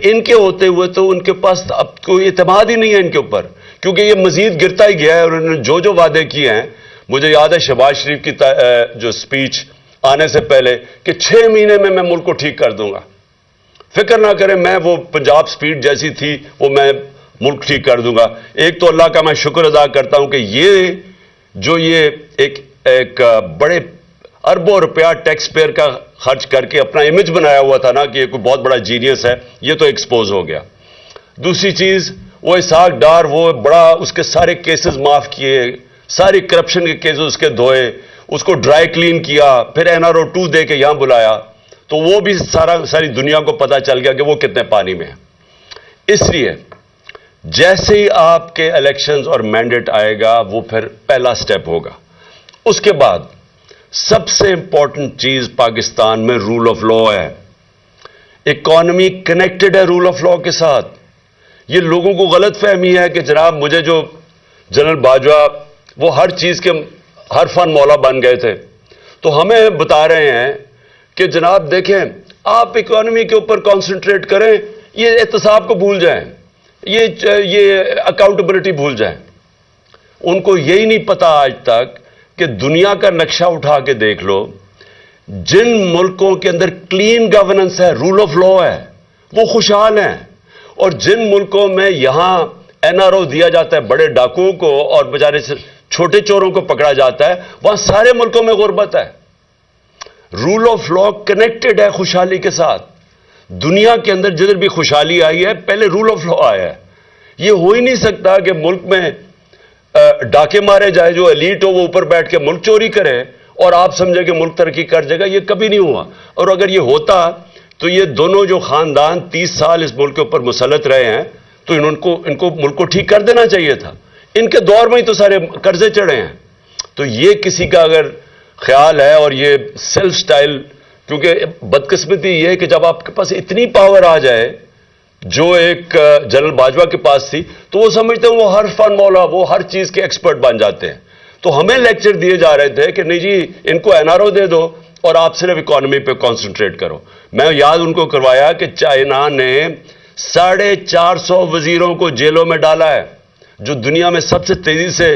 ان کے ہوتے ہوئے تو ان کے پاس اب کوئی اعتماد ہی نہیں ہے ان کے اوپر، کیونکہ یہ مزید گرتا ہی گیا ہے، اور انہوں نے جو وعدے کیے ہیں. مجھے یاد ہے شہباز شریف کی جو سپیچ آنے سے پہلے کہ 6 مہینے میں ملک کو ٹھیک کر دوں گا، فکر نہ کریں، میں وہ پنجاب سپیڈ جیسی تھی وہ میں ملک ٹھیک کر دوں گا. ایک تو اللہ کا میں شکر ادا کرتا ہوں کہ یہ ایک بڑے اربوں روپیہ ٹیکس پیئر کا خرچ کر کے اپنا امیج بنایا ہوا تھا نا کہ یہ کوئی بہت بڑا جینیس ہے، یہ تو ایکسپوز ہو گیا. دوسری چیز، وہ اسحاق ڈار، وہ بڑا اس کے سارے کیسز معاف کیے، ساری کرپشن کے کیسز اس کے دھوئے، اس کو ڈرائی کلین کیا، پھر NRO 2 دے کے یہاں بلایا، تو وہ بھی ساری دنیا کو پتا چل گیا کہ وہ کتنے پانی میں ہے. اس لیے جیسے ہی آپ کے الیکشنز اور مینڈیٹ آئے گا وہ پھر پہلا سٹیپ ہوگا. اس کے بعد سب سے امپورٹنٹ چیز پاکستان میں رول آف لا ہے. اکانومی کنیکٹڈ ہے رول آف لا کے ساتھ. یہ لوگوں کو غلط فہمی ہے کہ جناب مجھے جو جنرل باجوہ وہ ہر چیز کے ہر فن مولا بن گئے تھے، تو ہمیں بتا رہے ہیں کہ جناب دیکھیں آپ اکانومی کے اوپر کانسنٹریٹ کریں، یہ احتساب کو بھول جائیں، یہ اکاؤنٹیبلٹی بھول جائیں. ان کو یہی نہیں پتا آج تک کہ دنیا کا نقشہ اٹھا کے دیکھ لو، جن ملکوں کے اندر کلین گورننس ہے، رول آف لا ہے، وہ خوشحال ہیں، اور جن ملکوں میں یہاں NRO دیا جاتا ہے بڑے ڈاکوؤں کو اور بیچارے چھوٹے چوروں کو پکڑا جاتا ہے، وہاں سارے ملکوں میں غربت ہے. رول آف لا کنیکٹڈ ہے خوشحالی کے ساتھ. دنیا کے اندر جدھر بھی خوشحالی آئی ہے پہلے رول آف لا آیا ہے. یہ ہو ہی نہیں سکتا کہ ملک میں ڈاکے مارے جائے، جو ایلیٹ ہو وہ اوپر بیٹھ کے ملک چوری کرے اور آپ سمجھے کہ ملک ترقی کر جائے گا. یہ کبھی نہیں ہوا. اور اگر یہ ہوتا تو یہ دونوں جو خاندان 30 سال اس ملک کے اوپر مسلط رہے ہیں تو ان کو ملک کو ٹھیک کر دینا چاہیے تھا. ان کے دور میں ہی تو سارے قرضے چڑھے ہیں. تو یہ کسی کا اگر خیال ہے، اور یہ سیلف سٹائل، کیونکہ بدقسمتی یہ ہے کہ جب آپ کے پاس اتنی پاور آ جائے جو ایک جنرل باجوہ کے پاس تھی، تو وہ سمجھتے ہیں وہ ہر فن مولا، وہ ہر چیز کے ایکسپرٹ بن جاتے ہیں. تو ہمیں لیکچر دیے جا رہے تھے کہ نہیں جی ان کو NRO دے دو اور آپ صرف اکانومی پہ کانسنٹریٹ کرو. میں یاد ان کو کروایا کہ چائنا نے 450 وزیروں کو جیلوں میں ڈالا ہے، جو دنیا میں سب سے تیزی سے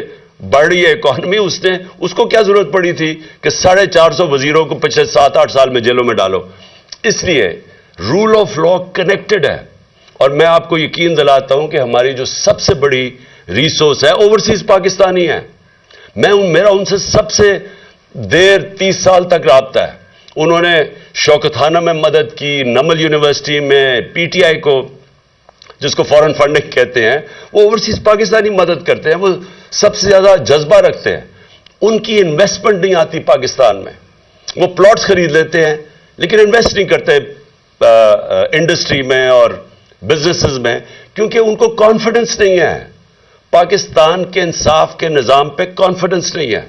بڑھ رہی ہے اکانومی. اس کو کیا ضرورت پڑی تھی کہ 450 وزیروں کو پچھلے 7-8 سال میں جیلوں میں ڈالو. اس لیے رول آف لا کنیکٹڈ ہے. اور میں آپ کو یقین دلاتا ہوں کہ ہماری جو سب سے بڑی ریسورس ہے اوورسیز پاکستانی ہیں. میرا ان سے سب سے دیر 30 سال تک رابطہ ہے. انہوں نے شوکتخانہ میں مدد کی، نمل یونیورسٹی میں، PTI کو جس کو فورن فنڈنگ کہتے ہیں، وہ اوورسیز پاکستانی مدد کرتے ہیں. وہ سب سے زیادہ جذبہ رکھتے ہیں. ان کی انویسٹمنٹ نہیں آتی پاکستان میں. وہ پلاٹس خرید لیتے ہیں لیکن انویسٹ نہیں کرتے انڈسٹری میں اور بزنسز میں، کیونکہ ان کو کانفیڈنس نہیں ہے. پاکستان کے انصاف کے نظام پہ کانفیڈنس نہیں ہے.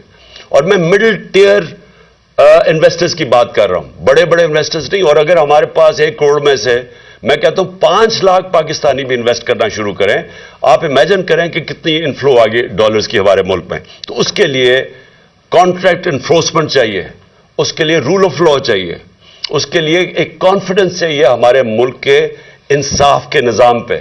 اور میں مڈل ٹیئر انویسٹرز کی بات کر رہا ہوں، بڑے بڑے انویسٹرز نہیں. اور اگر ہمارے پاس 1 کروڑ میں سے میں کہتا ہوں 5 لاکھ پاکستانی بھی انویسٹ کرنا شروع کریں، آپ امیجن کریں کہ کتنی انفلو آگے ڈالرز کی ہمارے ملک میں. تو اس کے لیے کانٹریکٹ انفورسمنٹ چاہیے، اس کے لیے رول آف لا چاہیے، اس کے لیے ایک کانفیڈنس چاہیے ہمارے ملک کے انصاف کے نظام پہ.